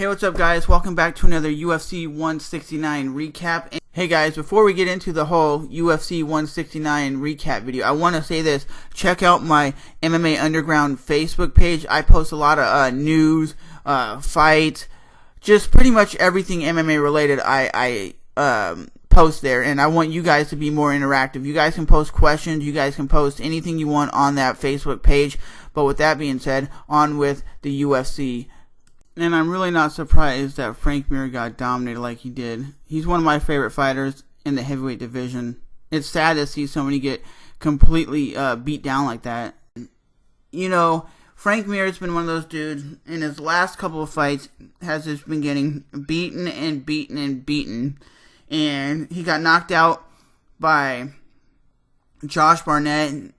Hey, what's up guys? Welcome back to another UFC 169 recap. Hey guys, before we get into the whole UFC 169 recap video, I want to say this. Check out my MMA Underground Facebook page. I post a lot of news, fights, just pretty much everything MMA related I post there, and I want you guys to be more interactive. You guys can post questions, you guys can post anything you want on that Facebook page. But with that being said, on with the UFC. And I'm really not surprised that Frank Mir got dominated like he did. He's one of my favorite fighters in the heavyweight division. It's sad to see somebody get completely beat down like that. You know, Frank Mir has been one of those dudes, in his last couple of fights, has just been getting beaten and beaten and beaten. And he got knocked out by Josh Barnett,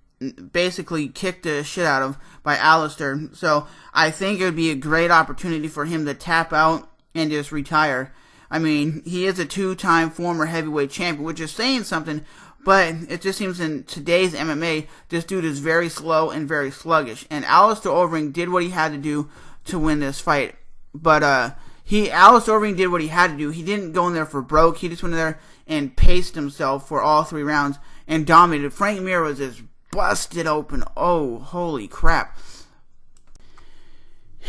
basically kicked the shit out of by Alistair. So I think it would be a great opportunity for him to tap out and just retire. I mean, he is a two-time former heavyweight champion, which is saying something, but it just seems in today's MMA, this dude is very slow and very sluggish. And Alistair Overeem did what he had to do to win this fight. But Alistair Overeem did what he had to do. He didn't go in there for broke. He just went in there and paced himself for all 3 rounds and dominated. Frank Mir was just busted open. Oh, holy crap.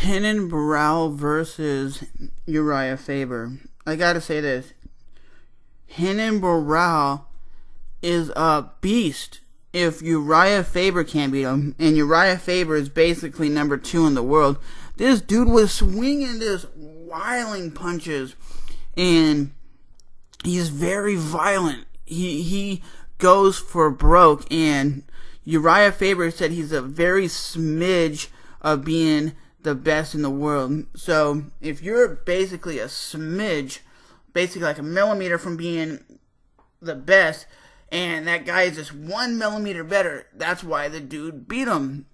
Renan Barao versus Urijah Faber. I gotta say this. Renan Barao is a beast if Urijah Faber can't beat him. And Urijah Faber is basically number 2 in the world. This dude was swinging this wilding punches. And he's very violent. He goes for broke. And Urijah Faber said he's a very smidge of being the best in the world. So if you're basically a smidge, basically like a millimeter from being the best, and that guy is just 1 millimeter better, that's why the dude beat him.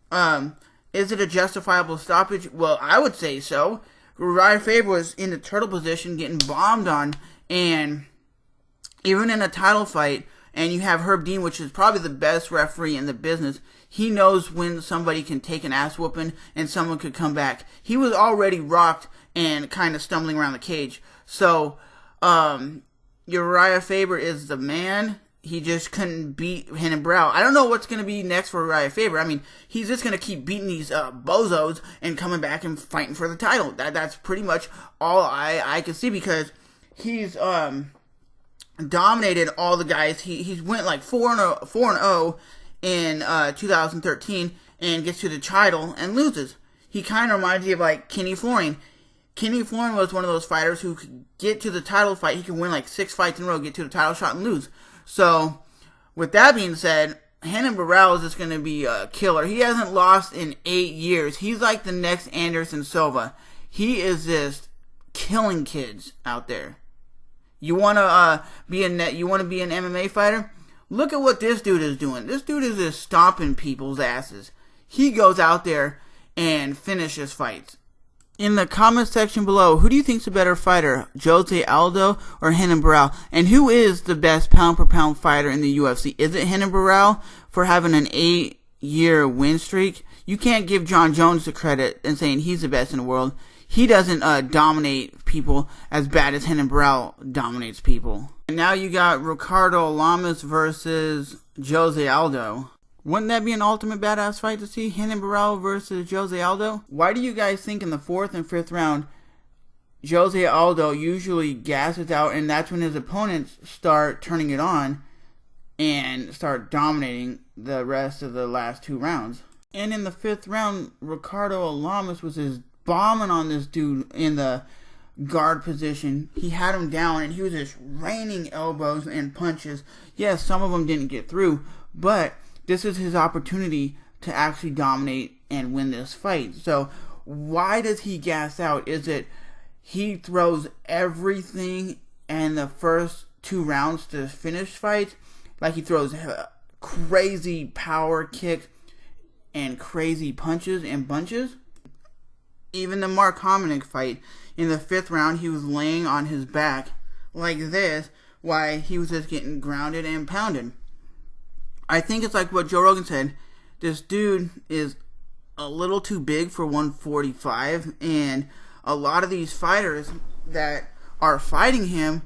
Is it a justifiable stoppage? Well, I would say so. Urijah Faber was in the turtle position getting bombed on, and even in a title fight, and you have Herb Dean, which is probably the best referee in the business. He knows when somebody can take an ass whooping and someone could come back. He was already rocked and kind of stumbling around the cage. So, Urijah Faber is the man. He just couldn't beat Renan Barao. I don't know what's going to be next for Urijah Faber. I mean, he's just going to keep beating these bozos and coming back and fighting for the title. That's pretty much all I can see, because he's dominated all the guys. He's went like 4-0 in 2013 and gets to the title and loses. He kind of reminds me of like Kenny Florian. Kenny Florian was one of those fighters who could get to the title fight. He can win like 6 fights in a row, get to the title shot and lose. So with that being said, Renan Barao is just going to be a killer. He hasn't lost in 8 years. He's like the next Anderson Silva. He is just killing kids out there. You want to be an MMA fighter? Look at what this dude is doing. This dude is just stomping people's asses. He goes out there and finishes fights. In the comment section below, who do you think's a better fighter, Jose Aldo or Renan Barao? And who is the best pound-for-pound fighter in the UFC? Is it Renan Barao for having an 8-year win streak? You can't give John Jones the credit and saying he's the best in the world. He doesn't dominate people as bad as Renan Barao dominates people. And now you got Ricardo Lamas versus Jose Aldo. Wouldn't that be an ultimate badass fight to see? Renan Barao versus Jose Aldo? Why do you guys think in the 4th and 5th round, Jose Aldo usually gasses out, and that's when his opponents start turning it on and start dominating the rest of the last 2 rounds? And in the 5th round, Ricardo Lamas was just bombing on this dude in the guard position. He had him down and he was just raining elbows and punches. Yes, some of them didn't get through, but this is his opportunity to actually dominate and win this fight. So why does he gas out? Is it he throws everything in the first 2 rounds to finish fights? Like he throws crazy power kicks and crazy punches and bunches? Even the Mark Hominick fight, in the 5th round, he was laying on his back like this while he was just getting grounded and pounded. I think it's like what Joe Rogan said. This dude is a little too big for 145, and a lot of these fighters that are fighting him,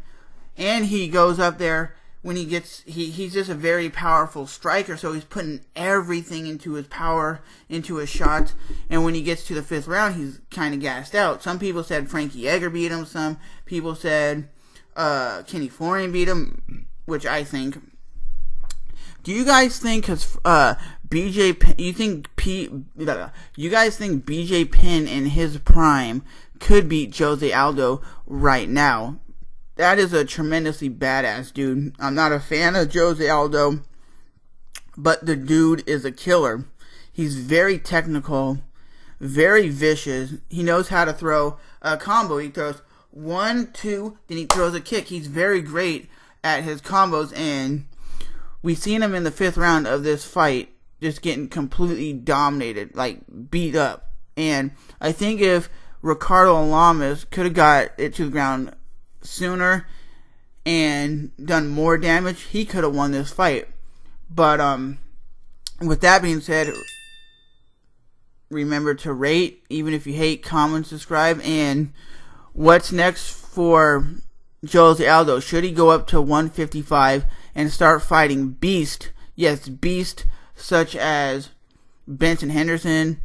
and he goes up there when he gets, he's just a very powerful striker, so he's putting everything into his power, into his shots, and when he gets to the 5th round, he's kind of gassed out. Some people said Frankie Edgar beat him, some people said Kenny Florian beat him, which I think. Do you guys think, cause BJ Penn, you guys think BJ Penn in his prime could beat Jose Aldo right now? That is a tremendously badass dude. I'm not a fan of Jose Aldo, but the dude is a killer. He's very technical, very vicious. He knows how to throw a combo. He throws 1, 2, then he throws a kick. He's very great at his combos, and we've seen him in the 5th round of this fight just getting completely dominated, like beat up. And I think if Ricardo Lamas could have got it to the ground sooner and done more damage, he could have won this fight. But with that being said, remember to rate, even if you hate, comment, subscribe. And what's next for Jose Aldo? Should he go up to 155 and start fighting beast? Yes, beast such as Benson Henderson,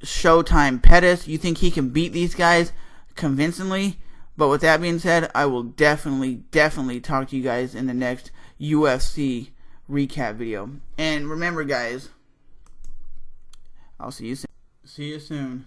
Showtime Pettis. You think he can beat these guys convincingly? But with that being said, I will definitely talk to you guys in the next UFC recap video. And remember, guys, I'll see you soon.